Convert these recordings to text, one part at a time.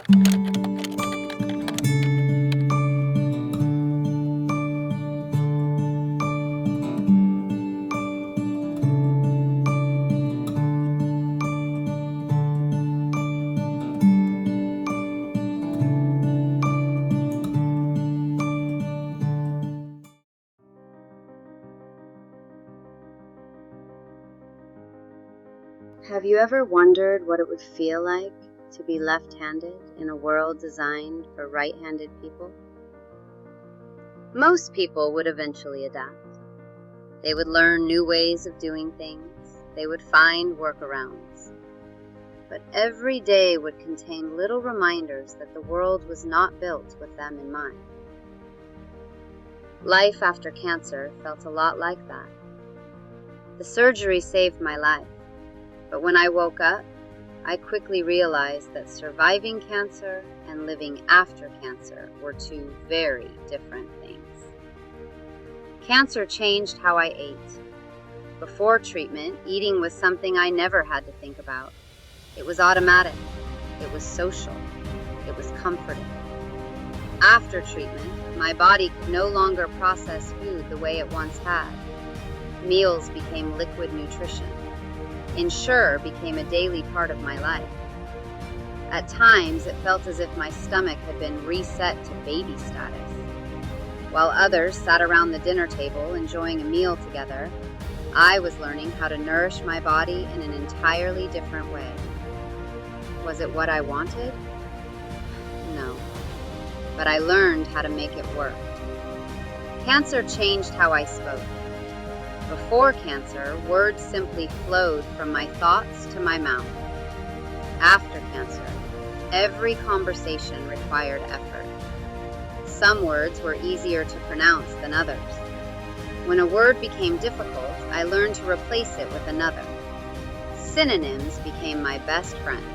Have you ever wondered what it would feel like to be left-handed in a world designed for right-handed people? Most people would eventually adapt. They would learn new ways of doing things. They would find workarounds. But every day would contain little reminders that the world was not built with them in mind. Life after cancer felt a lot like that. The surgery saved my life. But when I woke up, I quickly realized that surviving cancer and living after cancer were two very different things. Cancer changed how I ate. Before treatment, eating was something I never had to think about. It was automatic. It was social. It was comforting. After treatment, my body could no longer process food the way it once had. Meals became liquid nutrition. Ensure became a daily part of my life. At times, it felt as if my stomach had been reset to baby status. While others sat around the dinner table enjoying a meal together, I was learning how to nourish my body in an entirely different way. Was it what I wanted? No. But I learned how to make it work. Cancer changed how I spoke. Before cancer, words simply flowed from my thoughts to my mouth. After cancer, every conversation required effort. Some words were easier to pronounce than others. When a word became difficult, I learned to replace it with another. Synonyms became my best friend.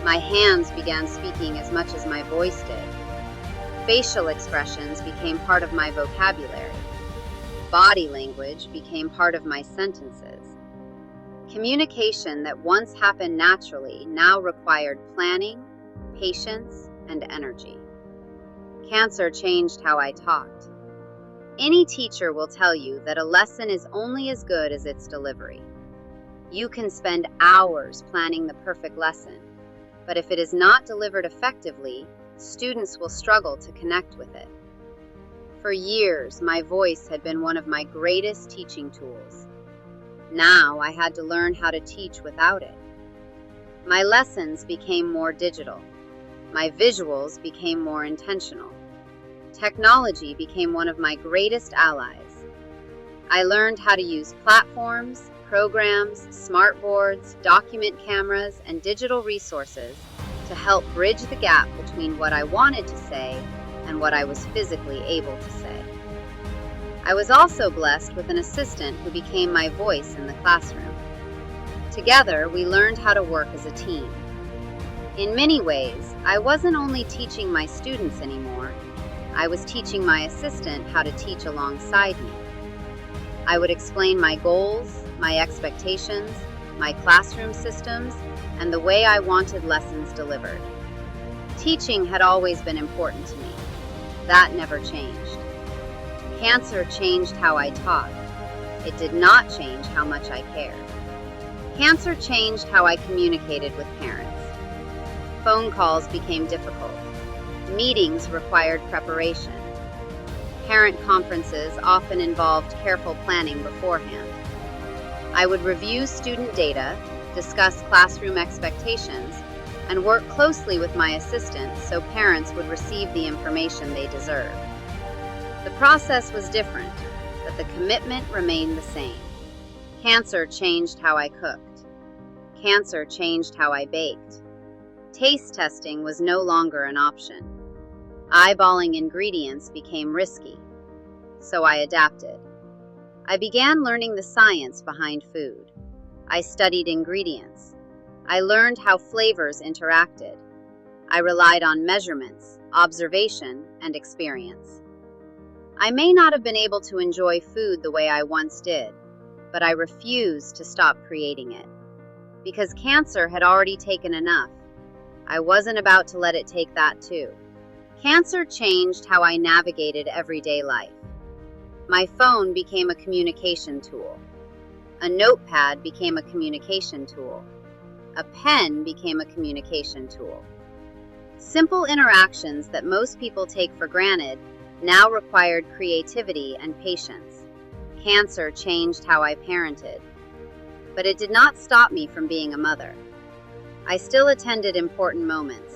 My hands began speaking as much as my voice did. Facial expressions became part of my vocabulary. Body language became part of my sentences. Communication that once happened naturally now required planning, patience, and energy. Cancer changed how I talked. Any teacher will tell you that a lesson is only as good as its delivery. You can spend hours planning the perfect lesson, but if it is not delivered effectively, students will struggle to connect with it. For years, my voice had been one of my greatest teaching tools. Now I had to learn how to teach without it. My lessons became more digital. My visuals became more intentional. Technology became one of my greatest allies. I learned how to use platforms, programs, smartboards, document cameras, and digital resources to help bridge the gap between what I wanted to say and what I was physically able to say. I was also blessed with an assistant who became my voice in the classroom. Together, we learned how to work as a team. In many ways, I wasn't only teaching my students anymore, I was teaching my assistant how to teach alongside me. I would explain my goals, my expectations, my classroom systems, and the way I wanted lessons delivered. Teaching had always been important to me. That never changed. Cancer changed how I taught. It did not change how much I cared. Cancer changed how I communicated with parents. Phone calls became difficult. Meetings required preparation. Parent conferences often involved careful planning beforehand. I would review student data, discuss classroom expectations, and work closely with my assistant so parents would receive the information they deserved. The process was different, but the commitment remained the same. Cancer changed how I cooked. Cancer changed how I baked. Taste testing was no longer an option. Eyeballing ingredients became risky, so I adapted. I began learning the science behind food. I studied ingredients. I learned how flavors interacted. I relied on measurements, observation, and experience. I may not have been able to enjoy food the way I once did, but I refused to stop creating it. Because cancer had already taken enough, I wasn't about to let it take that too. Cancer changed how I navigated everyday life. My phone became a communication tool. A notepad became a communication tool. A pen became a communication tool. Simple interactions that most people take for granted now required creativity and patience. Cancer changed how I parented. But it did not stop me from being a mother. I still attended important moments.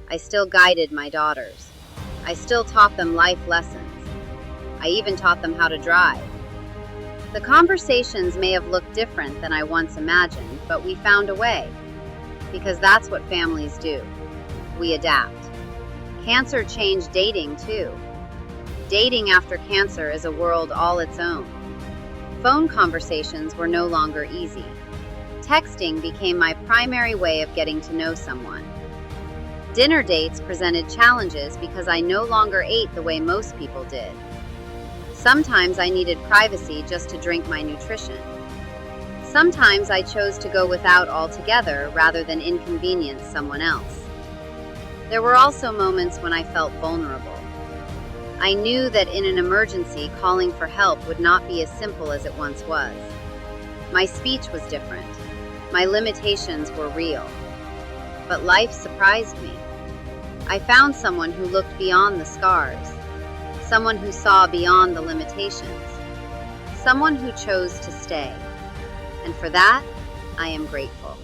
I still guided my daughters. I still taught them life lessons. I even taught them how to drive. The conversations may have looked different than I once imagined, but we found a way. Because that's what families do. We adapt. Cancer changed dating too. Dating after cancer is a world all its own. Phone conversations were no longer easy. Texting became my primary way of getting to know someone. Dinner dates presented challenges because I no longer ate the way most people did. Sometimes I needed privacy just to drink my nutrition. Sometimes I chose to go without altogether rather than inconvenience someone else. There were also moments when I felt vulnerable. I knew that in an emergency, calling for help would not be as simple as it once was. My speech was different. My limitations were real. But life surprised me. I found someone who looked beyond the scars. Someone who saw beyond the limitations. Someone who chose to stay. And for that, I am grateful.